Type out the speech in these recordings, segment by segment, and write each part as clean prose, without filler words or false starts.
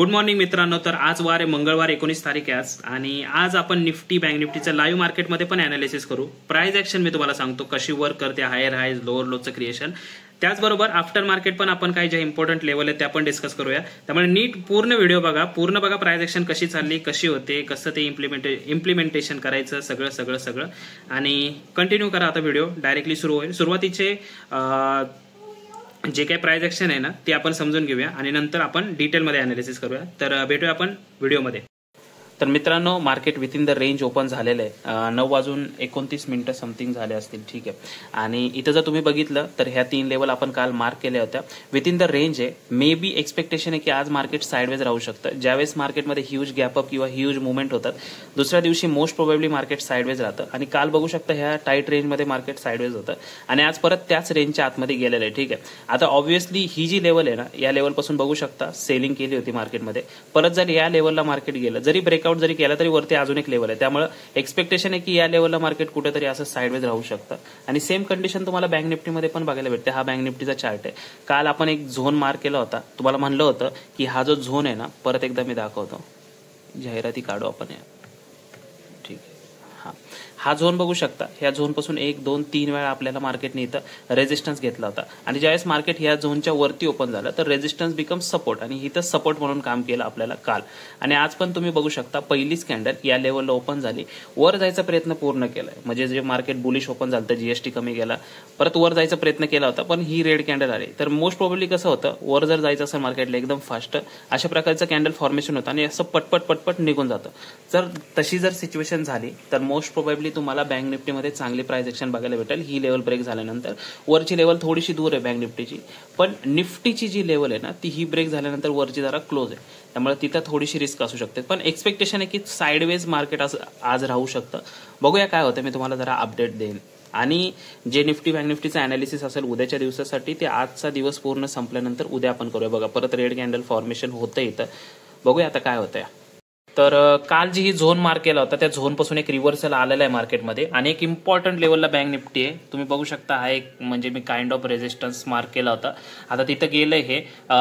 Good morning मित्रांनो. तर आज वार आहे मंगळवार 19 तारीख आहे आज, आणि आज आपण निफ्टी बँक निफ्टीचं लाईव्ह मार्केटमध्ये पण अनालिसिस करू. प्राइस ऍक्शन मी तुम्हाला सांगतो कशी वर्क करते, हायर हायज लोअर लोचं क्रिएशन. त्याचबरोबर आफ्टर मार्केट पण आपण काही ज्या इम्पॉर्टंट लेवल आहेत त्या पण डिस्कस करूया. त्यामुळे नीट पूर्ण व्हिडिओ बघा, पूर्ण बघा प्राइस ऍक्शन कशी चालली, कशी होते, कसं ते इम्प्लिमेंटेशन करायचं, सगळं आणि कंटिन्यू करा. आता व्हिडिओ डायरेक्टली सुरू होईल. सुरुवातीचे जे काही प्राइस ऍक्शन आहे ना ते आपण समजून घेऊया आणि नंतर आपण डिटेलमध्ये अनालिसिस करूया. तर भेटूया आपण व्हिडिओमध्ये. तर मित्रांनो, market with in the range open झालेलं आहे. 9:29 समथिंग झाले असतील, ठीक आहे. आणि इथं जर तुम्ही बघितलं तर ह्या 3 लेवल आपण काल मार्क केल्या होत्या. विथ इन द रेंज आहे. मे बी एक्सपेक्टेशन आहे की आज मार्केट साईडवेज राहू शकतं. ज्यावेळेस मार्केटमध्ये ह्यूज गॅपअप किंवा ह्यूज मुवमेंट होतात, दुसऱ्या दिवशी मोस्ट प्रोबेबली मार्केट साईडवेज राहतं. आणि काल बघू शकता ह्या टाईट रेंजमध्ये मार्केट साईडवेज होतं आणि आज परत त्याच रेंजच्या आतमध्ये गेलेलं आहे, ठीक आहे. आता ऑब्व्हियसली ही जी लेवल आहे ना, या लेवलपासून बघू शकता सेलिंग केली होती मार्केटमध्ये. परत जर या लेवलला मार्केट गेलं, जरी ब्रेकआउट जरी केला तरी वरती अजून एक लेवल आहे. त्यामुळे एक्सपेक्टेशन आहे की या लेवलला मार्केट कुठेतरी असं साईडवेज राहू शकतं. आणि सेम कंडिशन तुम्हाला बँक निफ्टीमध्ये पण बघायला भेटते. हा बँक निफ्टीचा चार्ट आहे. काल आपण एक झोन मार्क केला होता. तुम्हाला म्हणलं होतं की हा जो झोन आहे ना, परत एकदा मी दाखवतो, जाहिराती काढू आपण, ठीक आहे. हा झोन बघू शकता. ह्या झोन पासून 1 2 3 वेळा आपल्याला मार्केटने इथं रेजिस्टन्स घेतला होता आणि ज्यावेळेस मार्केट ह्या झोनच्या वरती ओपन झालं तर रेजिस्टन्स बिकम सपोर्ट, आणि इथं सपोर्ट म्हणून काम केलं आपल्याला काल. आणि आज पण तुम्ही बघू शकता पहिलीच कॅन्डल या लेवलला ओपन झाली, वर जायचा प्रयत्न पूर्ण केलाय. म्हणजे जे मार्केट बुलिश ओपन झालं तर जीएसटी कमी गेला, परत वर जायचा प्रयत्न केला होता, पण ही रेड कॅन्डल आली. तर मोस्ट प्रोबेबली कसं होतं, वर जर जायचं असेल मार्केटला एकदम फास्ट अशा प्रकारचं कॅन्डल फॉर्मेशन होतं आणि असं पटपट निघून जातं. जर तशी जर सिच्युएशन झाली तर मोस्ट प्रोबेबली तुम्हाला बँक निफ्टीमध्ये चांगली प्राइस ऍक्शन बघायला भेटेल. ही लेवल ब्रेक झाल्यानंतर वरची लेवल थोडीशी दूर आहे बँक निफ्टीची, पण निफ्टीची जी लेवल आहे ना ती ही ब्रेक झाल्यानंतर वरची जरा क्लोज आहे. त्यामुळे तिथं थोडीशी रिस्क असू शकते, पण एक्सपेक्टेशन आहे की साईडवेज मार्केट आज राहू शकतं. बघूया काय होतं, मी तुम्हाला जरा अपडेट देईन. आणि जे निफ्टी बँक निफ्टीचं अनालिसिस असेल उद्याच्या दिवसासाठी ते आजचा दिवस पूर्ण संपल्यानंतर उद्या आपण करूया. बघा परत रेड कॅन्डल फॉर्मेशन होतं इथं. बघूया आता काय होतंय. तर काल जी ही झोन मार्क केला होता त्या झोन पासून एक रिव्हर्सल आलेला आहे मार्केटमध्ये आणि एक इम्पॉर्टंट लेवलला बँक निफ्टी आहे. तुम्ही बघू शकता हा एक म्हणजे मी काइंड ऑफ रेजिस्टन्स मार्क केला होता. आता तिथं गेलंय हे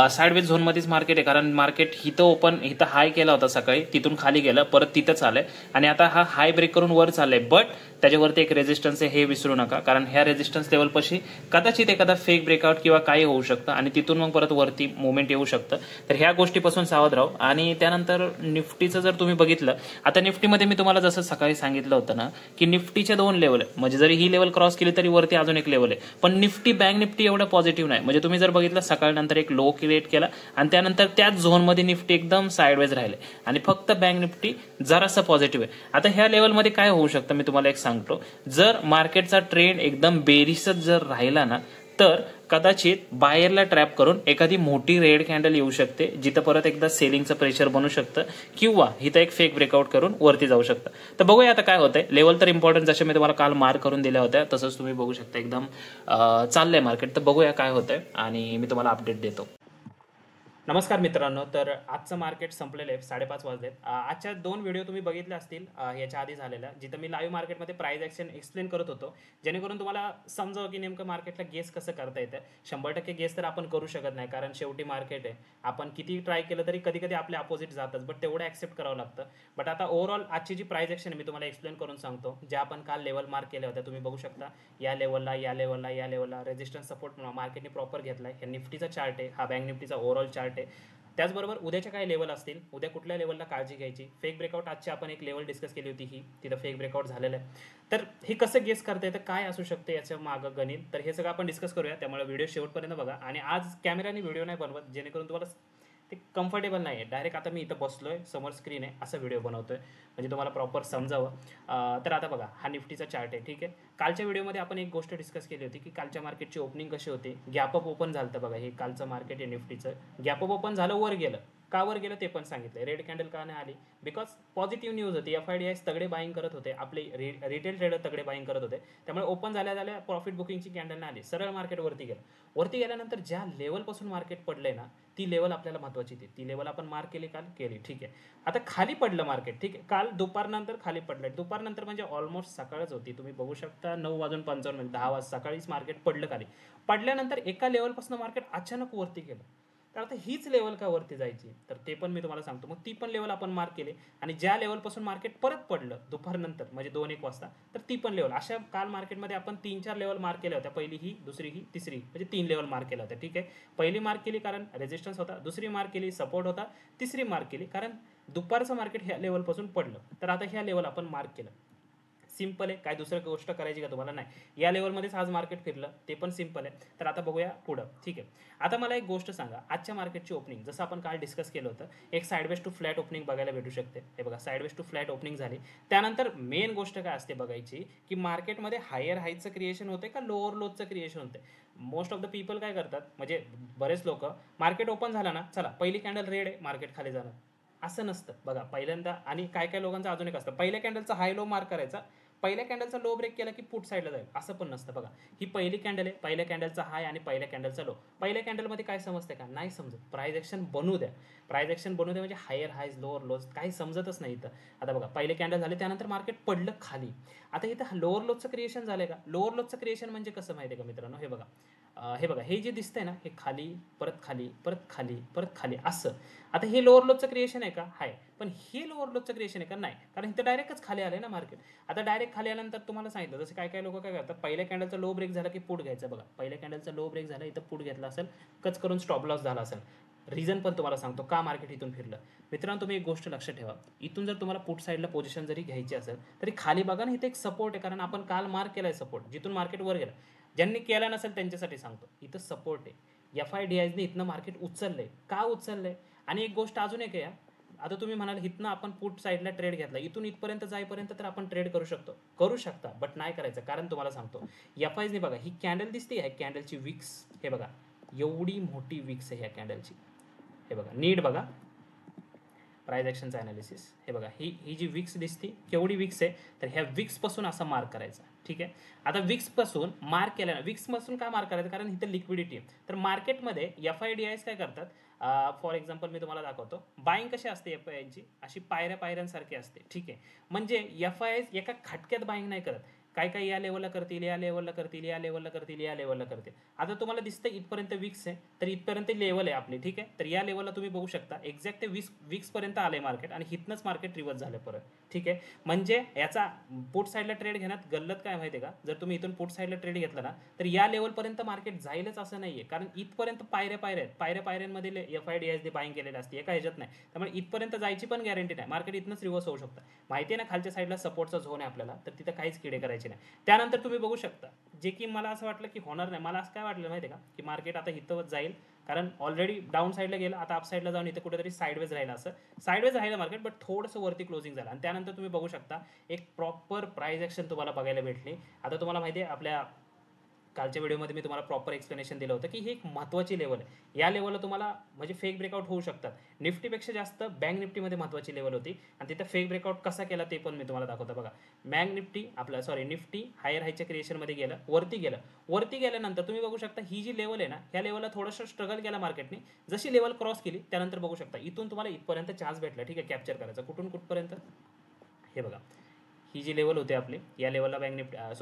साईडवेज झोनमध्येच मार्केट आहे, कारण मार्केट इथं हाय केला होता सकाळी, तिथून खाली गेलं, परत तिथंच आलंय आणि आता हा हाय ब्रेक करून वर चाललंय. बट त्याच्यावरती एक रेजिस्टन्स आहे हे विसरू नका, कारण ह्या रेजिस्टन्स लेवलपाशी कदाचित एखादा फेक ब्रेकआउट किंवा काही होऊ शकतं आणि तिथून मग परत वरती मुवमेंट येऊ शकतं. तर ह्या गोष्टीपासून सावध राहू. आणि त्यानंतर निफ्टीचं जर तुम्ही बघितलं, आता निफ्टीमध्ये मी तुम्हाला जसं सकाळी सांगितलं होतं ना की निफ्टीचे 2 लेवल आहे. म्हणजे जरी ही लेवल क्रॉस केली तरी वरती अजून एक लेवल आहे, पण निफ्टी बँक निफ्टी एवढं पॉझिटिव्ह नाही. म्हणजे तुम्ही जर बघितलं सकाळी नंतर एक लो क्रिएट केला आणि त्यानंतर त्याच झोनमध्ये निफ्टी एकदम साईडवेज राहिले आणि फक्त बँक निफ्टी जरासं पॉझिटिव्ह आहे. आता ह्या लेवलमध्ये काय होऊ शकतं मी तुम्हाला एक सांगतो. जर मार्केटचा ट्रेंड एकदम बेरिसच जर राहिला ना तर कदाचित बायरला ट्रॅप करून एखादी मोठी रेड कॅन्डल येऊ शकते, जिथं परत एकदा सेलिंगचं प्रेशर बनू शकतं किंवा इथं एक फेक ब्रेकआउट करून वरती जाऊ शकतं. तर बघूया आता काय होतंय. लेवल तर इम्पॉर्टंट जसे मी तुम्हाला काल मार्क करून दिल्या होत्या तसंच तुम्ही बघू शकता एकदम चाललंय मार्केट. तर बघूया काय होतंय आणि मी तुम्हाला अपडेट देतो. नमस्कार मित्रांनो. तर आजचं मार्केट संपलेलं आहे, 5:30 वाजलेत. आजच्या 2 व्हिडिओ तुम्ही बघितले असतील याच्या आधी झालेल्या, जिथं मी लाईव्ह मार्केटमध्ये प्राइस ऍक्शन एक्सप्लेन करत होतो, जेणेकरून तुम्हाला समजावं की नेमकं मार्केटला गेस कसं करता येतं. 100% गेस तर आपण करू शकत नाही, कारण शेवटी मार्केट आहे. आपण किती ट्राय केलं तरी कधी कधी आपल्या अपोजिट जातच, बट तेवढं ऍक्सेप्ट करावं लागतं. बट आता ओव्हरऑल आजची जी प्राइस ऍक्शन मी तुम्हाला एक्सप्लेन करून सांगतो. ज्या आपण काल लेवल मार्क केल्या होत्या तुम्ही बघू शकता, या लेवलला रेजिस्टन्स सपोर्ट मार्केटने प्रॉपर घेतलाय. हे निफ्टीचा चार्ट आहे, हा बँक निफ्टीचा ओव्हरऑल चार्ट आहे. त्याचबरोबर उद्याच्या काय लेवल असतील, उद्या कुठल्या लेवलला काळजी घ्यायची. फेक ब्रेकआउट आजची आपण एक लेवल डिस्कस केली होती, ही तिथं फेक ब्रेकआउट झालेलं आहे. तर हे कसं गेस करता येतं, काय असू शकते याचं मागं गणित, तर हे सगळं आपण डिस्कस करूया. त्यामुळे व्हिडिओ शेवटपर्यंत बघा. आणि आज कॅमेराने व्हिडिओ नाही बनवत, जेणेकरून तुम्हाला ते कम्फर्टेबल नाही आहे. डायरेक्ट आता मी इथं बसलोय, समोर स्क्रीन आहे, असं व्हिडिओ बनवतोय म्हणजे तुम्हाला प्रॉपर समजावं. तर आता बघा हा निफ्टीचा चार्ट आहे, ठीक आहे. कालच्या व्हिडिओमध्ये आपण एक गोष्ट डिस्कस केली होती की कालच्या मार्केटची ओपनिंग कशी होती. गॅपअप ओपन झालं तर बघा, हे कालचं मार्केट आहे निफ्टीचं. गॅपअप ओपन झालं, वर गेलं. का वर गेलं ते पण सांगितलं. रेड कॅन्डल का नाही आली, बिकॉज पॉझिटिव्ह न्यूज होती. FIDIs तगडे बाईंग करत होते, आपले रिटेल ट्रेडर तगडे बाईंग करत होते. त्यामुळे ओपन झाल्या प्रॉफिट बुकिंगची कॅन्डल नाही आली, सरळ मार्केट वरती गेलं. वरती गेल्यानंतर ज्या लेवलपासून मार्केट पडलंय ना ती लेवल आपल्याला महत्वाची होती. ती लेवल आपण मार्क केली काल, केली, ठीक आहे. आता खाली पडलं मार्केट, ठीक आहे. काल दुपारनंतर खाली पडलंय. दुपारनंतर म्हणजे ऑलमोस्ट सकाळच होती. तुम्ही बघू शकता 9:55 10 वाजता सकाळीच मार्केट पडलं खाली. पडल्यानंतर एका लेवलपासून मार्केट अचानक वरती गेलं. तर आता हीच लेवल का वरती जायची, तर ते पण मी तुम्हाला सांगतो. मग ती पण लेवल आपण मार्क केली आणि ज्या लेवलपासून मार्केट परत पडलं दुपारनंतर म्हणजे 2-1 वाजता, तर ती पण लेवल. अशा काल मार्केटमध्ये आपण 3-4 लेवल मार्क केल्या होत्या. पहिली ही, दुसरी ही, तिसरी, म्हणजे 3 लेवल मार्क केल्या होत्या. ठीक आहे. पहिली मार्क केली कारण रेजिस्टन्स होता, दुसरी मार्क केली सपोर्ट होता, तिसरी मार्क केली कारण दुपारचं मार्केट ह्या लेवलपासून पडलं. तर आता ह्या लेवल आपण मार्क केलं. सिंपल आहे. काय दुसरं गोष्ट करायची का तुम्हाला? नाही. या लेवलमध्येच आज मार्केट फिरलं, ते पण सिंपल आहे. तर आता बघूया पुढं. ठीक आहे. आता मला एक गोष्ट सांगा, आजच्या मार्केटची ओपनिंग जसं आपण काल डिस्कस केलं होतं, एक साइडवेज टू फ्लॅट ओपनिंग बघायला भेटू शकते. हे बघा, साइडवेज टू फ्लॅट ओपनिंग झाली. त्यानंतर मेन गोष्ट काय असते बघायची, की मार्केटमध्ये हायर हायचं क्रिएशन होते का लोअर लोचं क्रिएशन होते. मोस्ट ऑफ द पीपल काय करतात, म्हणजे बरेच लोक, मार्केट ओपन झाला ना, चला पहिली कॅन्डल रेड आहे, मार्केट खाली जाणार. असं नसतं बघा. पहिल्यांदा आणि काय काय लोकांचं अजून एक असतं, पहिल्या कॅन्डलचा हाय लो मार्क करायचा, पहिल्या कॅन्डलचा लो ब्रेक केला की पुट साईडला जाईल. असं पण नसतं बघा. ही पहिली कॅन्डल आहे, पहिल्या कॅन्डलचा हाय आणि पहिल्या कॅन्डलचा लो. पहिल्या कॅन्डलमध्ये काय समजते का? नाही समजत. प्राइस ॲक्शन बनवू द्या. प्राइस ॲक्शन बनवू द्या म्हणजे हायर हायज लोअर लोज काही समजतच नाही इथं. आता बघा, पहिले कॅन्डल झाले, त्यानंतर मार्केट पडलं खाली. आता इथं लोअर लोजचं क्रिएशन झालंय का? लोअर लोजचं क्रिएशन म्हणजे कसं माहिती आहे का मित्रांनो? हे बघा, हे बघा, हे जे दिसतंय ना, हे खाली परत खाली परत खाली परत खाली असं. आता हे लोअर लोजचं क्रिएशन आहे का? हाय. पण हे लोअर लोजचं क्रिएशन आहे का? नाही. कारण इथं डायरेक्टच खाली आलंय ना मार्केट. आता डायरेक्ट खाली आल्यानंतर तुम्हाला सांगितलं, जसं काय काय लोक काय करतात, पहिल्या कॅन्डलचा लो ब्रेक झाला की पुट घ्यायचा. बघा, पहिल्या कॅन्डलचा लो ब्रेक झाला, इथं पुट घेतला असेल, कच करून स्टॉप लॉस झाला असेल. रिझन पण तुम्हाला सांगतो का मार्केट इथून फिरलं. मित्रांनो, तुम्ही एक गोष्ट लक्षात ठेवा, इथून जर तुम्हाला पुट साईडला पोझिशन जरी घ्यायची असेल तरी खाली बघा ना, इथे एक सपोर्ट आहे. कारण आपण काल मार्क केलाय सपोर्ट, जिथून मार्केट वर गेलं. ज्यांनी केला नसेल त्यांच्यासाठी सांगतो, इथं सपोर्ट आहे. FIDIsने इथनं मार्केट उचललंय. का उचललंय? आणि एक गोष्ट अजून एक आहे, आता तुम्ही म्हणाल इथनं आपण पुट साईडला ट्रेड घेतला, इथून इथपर्यंत जाईपर्यंत तर आपण ट्रेड करू शकता, बट नाही करायचं. कारण तुम्हाला सांगतो, FIsने बघा, ही कॅन्डल दिसते, ह्या कॅन्डलची विक्स, हे बघा, एवढी मोठी विक्स आहे ह्या कॅन्डलची. हे बघा, नीट बघा, प्राइस ॲक्शनचं ॲनालिसिस. हे बघा, ही जी विक्स दिसते, केवढी विक्स आहे, तर ह्या विक्सपासून असा मार्क करायचा. ठीक आहे. आता विक्सपासून मार्क केल्यानं, विक्सपासून का मार्क करायचं? कारण इथं लिक्विडिटी आहे. तर मार्केटमध्ये FIDIs काय करतात, फॉर एक्झाम्पल मी तुम्हाला दाखवतो, बाईंग कशी असते FIIची, अशी पायऱ्या पायऱ्यांसारखी असते. ठीक आहे. म्हणजे FIIs एका खटक्यात बाईंग नाही करत. काय काय या लेवलला करतील, या लेवलला करतील, या लेवलला करतील, या लेवलला करतील. आता तुम्हाला दिसतं इथपर्यंत विक्स आहे, तर इथपर्यंत लेवल आहे आपली. ठीक आहे. तर या लेवलला तुम्ही बघू शकता, एक्झॅक्ट ते विक्सपर्यंत आलंय मार्केट आणि हिथनंच मार्केट रिव्हर्स झालं परत. ठीक आहे. म्हणजे याचा पुट साईडला ट्रेड घेण्यात गल्लत काय माहिती आहे का? जर तुम्ही इथून पुट साईडला ट्रेड घेतला ना, तर या लेवलपर्यंत मार्केट जाईलच असं नाहीये. कारण इथपर्यंत पायऱ्या पायऱ्या आहेत. पायऱ्या पायऱ्यांमध्ये FIDIs बाईंग केलेले असते, एका ह्याच्यात नाही. त्यामुळे इथपर्यंत जायची पण गॅरंटी नाही. मार्केट इथनंच रिव्हर्स होऊ शकतं. माहिती आहे ना, खालच्या साईडला सपोर्टचा झोन आहे आपल्याला, तर तिथं काहीच किडे करायचे नाही. त्यानंतर तुम्ही बघू शकता, जे की मला असं वाटलं की होणार नाही. मला असं काय वाटलं माहिती आहे का, की मार्केट आता इथं जाईल, कारण ऑलरेडी डाऊन साईडला गेलं, आता अप साईडला जाऊन इथे कुठेतरी साईडवेज राहिलं. असं साईडवेज राहिलं मार्केट, बट थोडंसं वरती क्लोजिंग झालं. आणि त्यानंतर तुम्ही बघू शकता, एक प्रॉपर प्राइस ॲक्शन तुम्हाला बघायला भेटली. आता तुम्हाला माहिती आहे, आपल्या कालच्या व्हिडिओमध्ये मी तुम्हाला प्रॉपर एक्सप्लेनेशन दिलं होतं, की ही एक महत्त्वाची लेवल आहे. या लेवलला तुम्हाला म्हणजे फेक ब्रेकआउट होऊ शकतात. निफ्टीपेक्षा जास्त बँक निफ्टीमध्ये महत्त्वाची लेवल होती आणि तिथं फेक ब्रेकआउट कसा केला ते पण मी तुम्हाला दाखवतो. बघा, बँक निफ्टी निफ्टी हायर हायच्या क्रिएशनमध्ये गेलं, वरती गेलं. वरती गेल्यानंतर तुम्ही बघू शकता, ही जी लेवल आहे ना, ह्या लेवलला थोडंसं स्ट्रगल केला मार्केटने. जशी लेवल क्रॉस केली त्यानंतर बघू शकता, इथून तुम्हाला इथपर्यंत चान्स भेटला. ठीक आहे, कॅप्चर करायचा. कुठून कुठपर्यंत? हे बघा, ही जी लेवल होते आपली, या लेवलला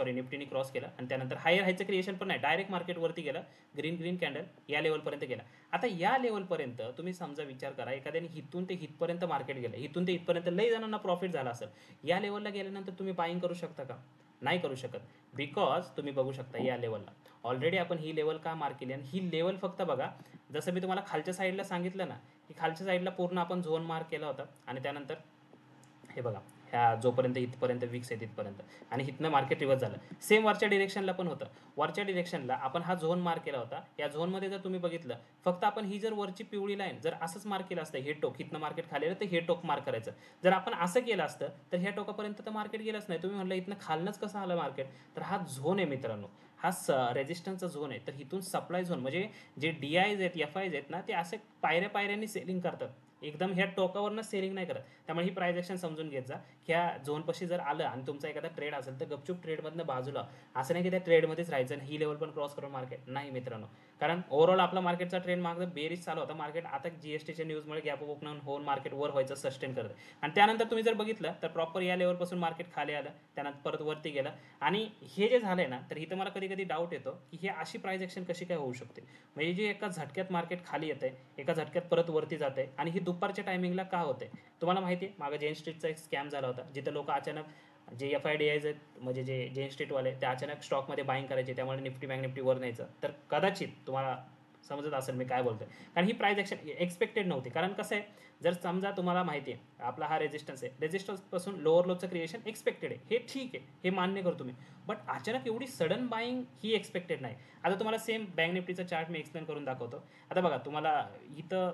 निफ्टीने क्रॉस केला आणि त्यानंतर हायर हायचं क्रिएशन पण नाही, डायरेक्ट मार्केटवरती गेला. ग्रीन कॅन्डल या लेवलपर्यंत गेला. आता या लेवलपर्यंत तुम्ही समजा विचार करा, एखाद्याने हिथून ते हिथपर्यंत मार्केट गेलं, हिथून ते इथपर्यंत लई जणांना प्रॉफिट झाला असेल. या लेवलला गेल्यानंतर तुम्ही बाईंग करू शकता का? नाही करू शकत. बिकॉज तुम्ही बघू शकता, या लेवलला ऑलरेडी आपण ही लेवल का मार्क केली, आणि ही लेवल फक्त बघा, जसं मी तुम्हाला खालच्या साईडला सांगितलं ना, की खालच्या साईडला पूर्ण आपण झोन मार्क केला होता आणि त्यानंतर हे बघा, ह्या जोपर्यंत इथपर्यंत विक्स आहे तिथपर्यंत, आणि इथनं मार्केट रिव्हर्स झालं. सेम वरच्या डिरेक्शनला पण होतं. वरच्या डिरेक्शनला आपण हा झोन मार्क केला होता. या झोनमध्ये जर तुम्ही बघितलं, फक्त आपण ही जर वरची पिवळी लाईन जर असंच मार्क केलं असतं, हे टोक इथनं मार्केट खाली आलं तर हे टोक मार्क करायचं. जर आपण असं केलं असतं तर ह्या टोकापर्यंत तर मार्केट गेलंच नाही. तुम्ही म्हणलं इथनं खालनंच कसं आलं मार्केट, तर हा झोन आहे मित्रांनो, हा रेजिस्टन्सचा झोन आहे. तर इथून सप्लाय झोन, म्हणजे जे DIs आहेत, FIs आहेत ना, ते असे पायऱ्या पायऱ्यांनी सेलिंग करतात. एकदम ह्या टोकावरनं सेलिंग नाही करत. त्यामुळे ही प्राइस ॲक्शन समजून घेत जा. ह्या झोनपाशी जर आलं आणि तुमचा एखादा ट्रेड असेल तर गपचूप ट्रेडमधनं बाजूला. असं नाही की त्या ट्रेडमध्येच राहायचं आणि ही लेवल पण क्रॉस करून मार्केट नाही मित्रांनो. कारण ओव्हरऑल आपला मार्केटचा ट्रेंड मागं बेरीज चालू होता. मार्केट आता जीएसटीच्या न्यूजमुळे गॅप अप ओपन होऊन मार्केट वर व्हायचं सस्टेन करतं आणि त्यानंतर तुम्ही जर बघितलं तर प्रॉपर या लेवलपासून मार्केट खाली आलं, त्यानंतर परत वरती गेलं आणि हे जे झालंय ना, तर इथं मला कधी कधी डाऊट येतो की हे अशी प्राइस ॲक्शन कशी काय होऊ शकते. म्हणजे जे एका झटक्यात मार्केट खाली येतंय, एका झटक्यात परत वरती जाते आणि ही दुपारच्या टायमिंगला का होते. तुम्हाला माहिती आहे मागं जेन स्ट्रीटचा एक स्कॅम झाला होता, जिथं लोक अचानक जे FIDIs आहेत म्हणजे जे जेन स्ट्रीटवाले ते अचानक स्टॉकमध्ये बाईंग करायचे, त्यामुळे निफ्टी बँक निफ्टी वर न्यायचं. तर कदाचित तुम्हाला समजत असेल मी काय बोलतोय, कारण ही प्राइस ॲक्शन एक्सपेक्टेड नव्हती. कारण कसं आहे, जर समजा तुम्हाला माहिती आहे आपला हा रेजिस्टन्स आहे, रेजिस्टन्सपासून लोअर लोचं क्रिएशन एक्सपेक्टेड आहे, हे ठीक आहे, हे मान्य करतो मी. बट अचानक एवढी सडन बाईंग ही एक्सपेक्टेड नाही. आता तुम्हाला सेम बँक निफ्टीचा चार्ट मी एक्सप्लेन करून दाखवतो. आता बघा, तुम्हाला इथं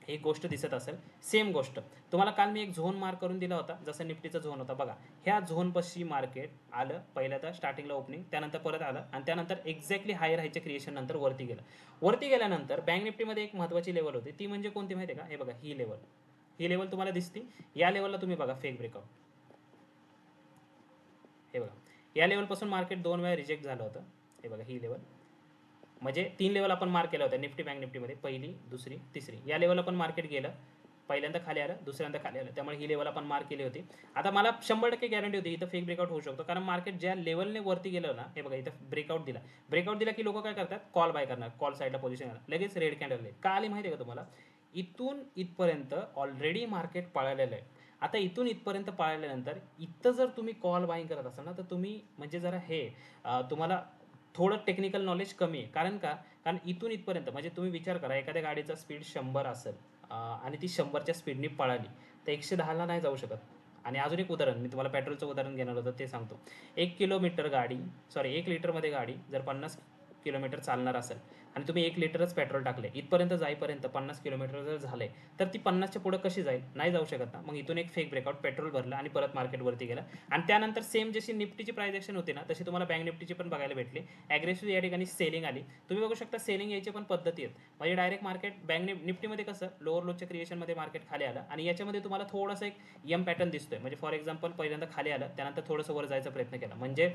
एक गोष्ट दिसत असेल, सेम गोष्ट तुम्हाला काल मी एक झोन मार्क करून दिला होता, जसं निफ्टीचा झोन होता बघा. ह्या झोनपाशी मार्केट आलं पहिल्यांदा स्टार्टिंगला ओपनिंग, त्यानंतर परत आलं आणि त्यानंतर एक्झॅक्टली हायर हायच्या क्रिएशन नंतर वरती गेलं. वरती गेल्यानंतर बँक निफ्टीमध्ये एक महत्त्वाची लेवल होती, ती म्हणजे कोणती माहिती आहे का, हे बघा ही लेवल. ही लेवल तुम्हाला दिसते. या लेवलला तुम्ही बघा फेक ब्रेकआउट, हे बघा या लेवलपासून मार्केट 2 वेळा रिजेक्ट झालं होतं. हे बघा ही लेवल, म्हणजे 3 लेवल आपण मार्क केल्या होत्या निफ्टी बँक निफ्टीमध्ये, पहिली दुसरी तिसरी. या लेवलला पण मार्केट गेलं, पहिल्यांदा खाली आलं, दुसऱ्यांदा खाली आलं, त्यामुळे ही लेवल आपण मार्क केली होती. आता मला 100% गॅरंटी होती इथं फेक ब्रेकआउट होऊ शकतो, कारण मार्केट ज्या लेवलने वरती गेलं ना, हे बघा इथं ब्रेकआउट दिला. ब्रेकआउट दिला की लोक काय करतात, कॉल बाय करणार, कॉल साईडला पोझिशन करणार, लगेच रेड कॅन्डल का आली माहिती आहे का तुम्हाला. इथून इथपर्यंत ऑलरेडी मार्केट पळालेलं आहे. आता इथून इथपर्यंत पळाल्यानंतर इथं जर तुम्ही कॉल बाईंग करत असाल ना, तर तुम्ही म्हणजे जरा हे तुम्हाला थोडं टेक्निकल नॉलेज कमी आहे. कारण का, कारण इथून इथपर्यंत म्हणजे तुम्ही विचार करा, एखाद्या गाडीचा स्पीड 100 असेल आणि ती 100च्या स्पीडनी पळाली तर 110ला नाही जाऊ शकत. आणि अजून एक उदाहरण मी तुम्हाला पेट्रोलचं उदाहरण घेणार होतं, ते सांगतो. 1 किलोमीटर गाडी, सॉरी 1 लिटरमध्ये गाडी जर 50 किलोमीटर चालणार असेल आणि तुम्ही 1 लिटरच पेट्रोल टाकले, इथपर्यंत जाईपर्यंत 50 किलोमीटर जर झाले, तर ती 50च्या पुढे कशी जाईल, नाही जाऊ शकत ना. मग इथून एक फेक ब्रेकआउट, पेट्रोल भरलं आणि परत मार्केटवरती गेलं. आणि त्यानंतर सेम जशी निफ्टीची प्राइस ॲक्शन होती ना, तशी तुम्हाला बँक निफ्टीची पण बघायला भेटली. ॲग्रेसिव्ह या ठिकाणी सेलिंग आली. तुम्ही बघू शकता सेलिंग यायची पण पद्धती आहेत. म्हणजे डायरेक्ट मार्केट बँक निफ्टीमध्ये कसं लोअर लोच्या क्रिएशनमध्ये मार्केट खाली आलं आणि याच्यामध्ये तुम्हाला थोडंसं एक यम पॅटर्न दिसतोय. म्हणजे फॉर एक्झाम्पल पहिल्यांदा खाली आलं, त्यानंतर थोडंसं वर जायचा प्रयत्न केला. म्हणजे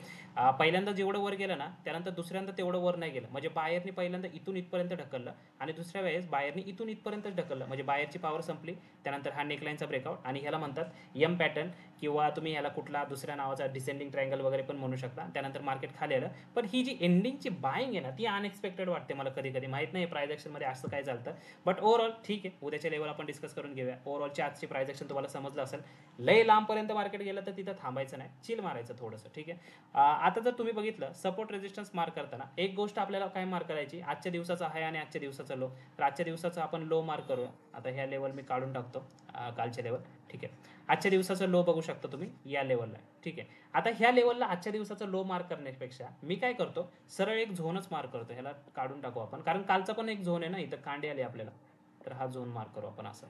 पहिल्यांदा जेवढं वर गेलं ना, त्यानंतर दुसऱ्यांदा तेवढं वर नाही गेलं. म्हणजे बायरनी पहिल्यांदा इथून इथपर्यंत ढकललं आणि दुसऱ्या वेळेस बायरनी इथून इथपर्यंतच ढकललं. म्हणजे बायरची पॉवर संपली. त्यानंतर हा नेकलाईनचा ब्रेकआउट, आणि ह्याला म्हणतात यम पॅटर्न, किंवा तुम्ही ह्याला कुठला दुसऱ्या नावाचा डिसेंडिंग ट्रायंगल वगैरे पण म्हणू शकता. त्यानंतर मार्केट खाली आलं. पण ही जी एंडिंगची बाईंग आहे ना, ती अनएक्सपेक्टेड वाटते मला कधी कधी. माहित नाही प्राइस ॲक्शनमध्ये असं काय चालतं. बट ओव्हरऑल ठीक आहे, उद्याच्या लेवल आपण डिस्कस करून घेऊया. ओव्हरऑलची आजची प्राइस ॲक्शन तुम्हाला समजलं असेल. लय लांबपर्यंत मार्केट गेलं तर तिथं थांबायचं नाही, चिल मारायचं थोडंसं, ठीक आहे. आता जर तुम्ही बघितलं सपोर्ट रेजिस्टन्स मार्क करताना एक गोष्ट आपल्याला काय मार्क करायची, आजच्या दिवसाचा हाय आणि आजच्या दिवसाचा लो. तर आजच्या दिवसाचा आपण लो मार्क करूया. आता ह्या लेवल मी काढून टाकतो, कालच्या लेवल, ठीक आहे. आजच्या दिवसाचा लो बघू शकता तुम्ही या लेवलला, ठीक आहे. आता ह्या लेवलला आजच्या दिवसाचा लो मार्क करण्यापेक्षा मी काय करतो, सरळ एक झोनच मार्क करतो. ह्याला काढून टाकू आपण, कारण कालचा पण एक झोन आहे ना, इथं कांडे आले आपल्याला. तर हा झोन मार्क करू आपण असं,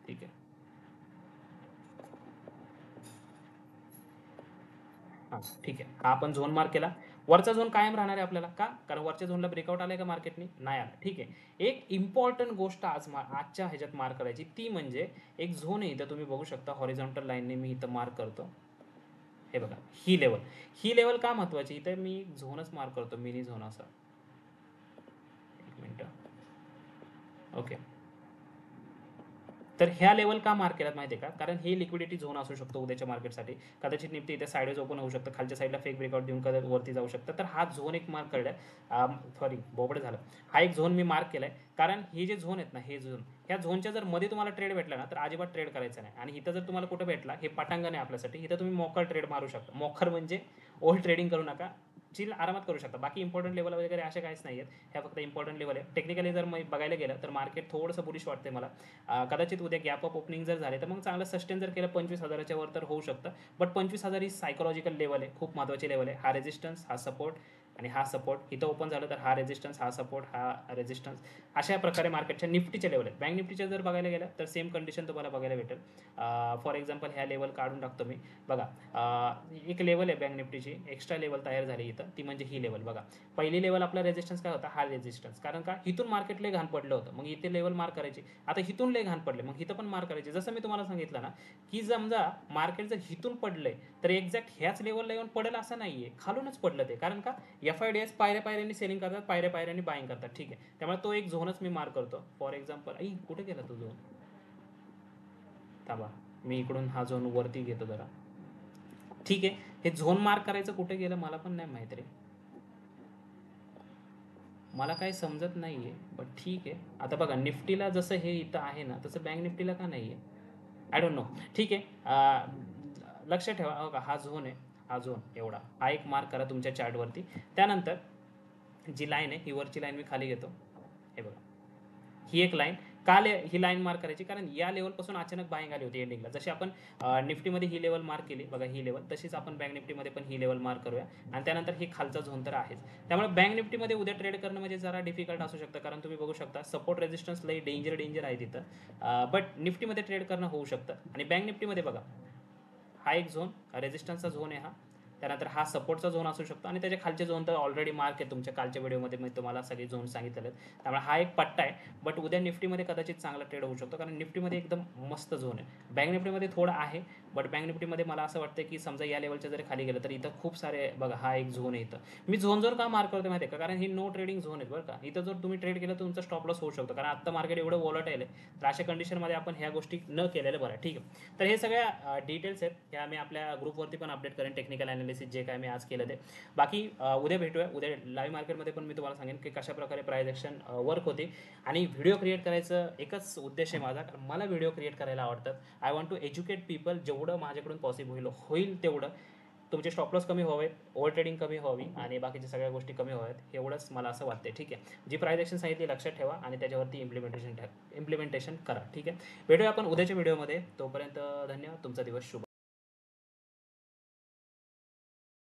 ठीक आहे. हां ठीक आहे, हा आपण झोन मार्क केला. वरचा झोन कायम राहणार आहे आपल्याला, का, कारण वरच्या झोनला ब्रेकआउट आलाय का मार्केटने, नाही आला, ठीक आहे. एक इम्पॉर्टंट गोष्ट आजच्या ह्याच्यात मार्क करायची, ती म्हणजे एक झोन आहे इथं तुम्ही बघू शकता, हॉरिझॉन्टल लाईनने मी इथं मार्क करतो. हे बघा ही लेवल, ही लेवल का महत्वाची, इथं मी झोनच मार्क करतो, मिनी झोन असा. एक मिनिट, ओके. तर ह्या लेवल का मार्क केल्यात माहिती आहे का, कारण हे लिक्विडिटी झोन असू शकतो उद्याच्या मार्केटसाठी. कदाचित निफ्टी इथे साईडवेज ओपन होऊ शकतं, खालच्या साईडला फेक ब्रेकआउट देऊन कदाचित वरती जाऊ शकतं. तर हा झोन एक मार्क केलाय, सॉरी बोबड झालं. हा एक झोन मी मार्क केलाय, कारण हे जे झोन आहेत ना, हे झोन, ह्या झोनच्या जर मध्ये तुम्हाला ट्रेड भेटला ना, तर अजिबात ट्रेड करायचं नाही. आणि इथं जर तुम्हाला कुठं भेटला, हे पटांगण आहे आपल्यासाठी, इथं तुम्ही मोकर ट्रेड मारू शकता. मोकर म्हणजे ओल्ड ट्रेडिंग करू नका, चिल आरामात करू शकता. बाकी इंपॉर्टंट लेवल वगैरे अशा काहीच नाही आहेत, ह्या फक्त इंपॉर्टंट लेवल आहे. टेक्निकली जर बघायला गेलं तर मार्केट थोडंसं बुलिश वाटते मला. कदाचित उद्या गॅप अप ओपनिंग जर झाले तर मग चांगलं सस्टेन जर केलं 25,000च्या वर तर होऊ शकतं. बट 25,000 ही सायकोलॉजिकल लेवल आहे, खूप महत्त्वाची लेवल आहे. हा रेजिस्टन्स, हा सपोर्ट आणि हा सपोर्ट इथं ओपन झालं तर हा रेजिस्टन्स, हा सपोर्ट, हा रेजिस्टन्स, अशा प्रकारे मार्केटच्या निफ्टीच्या लेवल आहेत. बँक निफ्टीच्या जर बघायला गेलं तर सेम कंडिशन तुम्हाला बघायला भेटेल. फॉर एक्झाम्पल ह्या लेवल काढून टाकतो मी, बघा. एक लेवल आहे बँक निफ्टीची, एक्स्ट्रा लेवल तयार झाली इथं, ती म्हणजे ही लेवल. बघा पहिली लेवल आपला रेजिस्टन्स काय होता, हा रेजिस्टन्स, कारण का इथून मार्केट लय घाण पडलं होतं, मग इथे लेवल मार्क करायची. आता इथून लय घाण पडले, मग इथं पण मार्क करायचे. जसं मी तुम्हाला सांगितलं ना, की समजा मार्केट जर इथून पडलंय तर एक्झॅक्ट ह्याच लेवलला येऊन पडेल असं नाहीये, खालूनच पडलं ते. कारण का, FIDS पायऱ्या पायऱ्यांनी सेलिंग करतात, पायऱ्या पायऱ्यांनी बाईंग करतात. ठीक आहे, त्यामुळे तो एक झोनच मी मार्क करतो. फॉर एक्झाम्पल कुठे गेला तो झोन, थांबा मी इकडून हा झोन वरती घेतो जरा. ठीक आहे, हे झोन मार्क करायचं कुठे गेलं मला पण नाही माहिती रे, मला काही समजत नाही आहे. बट ठीक आहे, आता बघा निफ्टीला जसं हे इथं आहे ना तसं बँक निफ्टीला का नाही आहे, आय डोंट नो. ठीक आहे, लक्षात ठेवा. बघा हा झोन आहे, हा झोन एवढा, हा एक मार्क करा तुमच्या चार्टवरती. त्यानंतर जी लाईन आहे ही वरची लाईन मी खाली घेतो, हे बघा ही एक लाईन. का ही लाईन मार्क करायची, कारण या लेवलपासून अचानक बाईंग आली होती एंडिंगला. जशी आपण निफ्टीमध्ये ही लेवल मार्क केली बघा, ही लेवल, तशीच आपण बँक निफ्टीमध्ये पण ही लेवल मार्क करूया. आणि त्यानंतर ही खालचा झोन तर आहेच. त्यामुळे बँक निफ्टीमध्ये उद्या ट्रेड करणं म्हणजे जरा डिफिकल्ट असू शकतं, कारण तुम्ही बघू शकता सपोर्ट रेजिस्टन्स लई डेंजर आहे तिथं. बट निफ्टीमध्ये ट्रेड करणं होऊ शकतं. आणि बँक निफ्टीमध्ये बघा हा एक झोन रेजिस्टन्सचा झोन आहे हा, त्यानंतर हा सपोर्टचा झोन असू शकतो, आणि त्याच्या खालचे झोन तर ऑलरेडी मार्क आहे तुमच्या कालच्या व्हिडिओमध्ये मी तुम्हाला सगळे झोन सांगितलेले आहेत. त्यामुळे हा एक पट्टा आहे. बट उद्या निफ्टीमध्ये कदाचित चांगला ट्रेड होऊ शकतो, कारण निफ्टीमध्ये एकदम मस्त झोन आहे. बँक निफ्टीमध्ये थोडा आहे, बट बँक निफ्टीमध्ये मला असं वाटतं की समजा या लेवलच्या जरी खाली गेलं तर इथं खूप सारे बघा, हा एक झोन आहे इथं. मी झोन जर का मार्क करतो माहिती आहे का, कारण ही नो ट्रेडिंग झोन आहे बरं का. इथं जर तुम्ही ट्रेड केलं तर तुमचा स्टॉप लॉस होऊ शकतो, कारण आता मार्केट एवढं वॉलेटाईल आहे. तर अशा कंडिशनमध्ये आपण ह्या गोष्टी न केलेल्या बरं. ठीक आहे, तर हे सगळ्या डिटेल्स आहेत, ह्या मी आपल्या ग्रुपवरती पण अपडेट करेन, टेक्निकल ॲनालिसिस जे काय मी आज केलं ते. बाकी उद्या भेटूया. उद्या लाईव्ह मार्केटमध्ये पण मी तुम्हाला सांगेन की कशा प्रकारे प्राइस ॲक्शन वर्क होते. आणि व्हिडिओ क्रिएट करायचं एकच उद्देश आहे माझा, कारण मला व्हिडिओ क्रिएट करायला आवडतात. I want to educate people, जेवढं माझ्याकडून पॉसिबल होईल तेवढं. तुमचे स्टॉप लॉस कमी व्हावेत, ओव्हर ट्रेडिंग कमी व्हावी, आणि बाकीच्या सगळ्या गोष्टी कमी व्हाव्यात, एवढंच मला असं वाटते. ठीक आहे, जी प्राइस ॲक्शन सांगितली लक्षात ठेवा आणि त्याच्यावरती इम्प्लिमेंटेशन करा. ठीक आहे, भेटूया आपण उद्याच्या व्हिडिओमध्ये. तोपर्यंत धन्यवाद, तुमचा दिवस शुभ.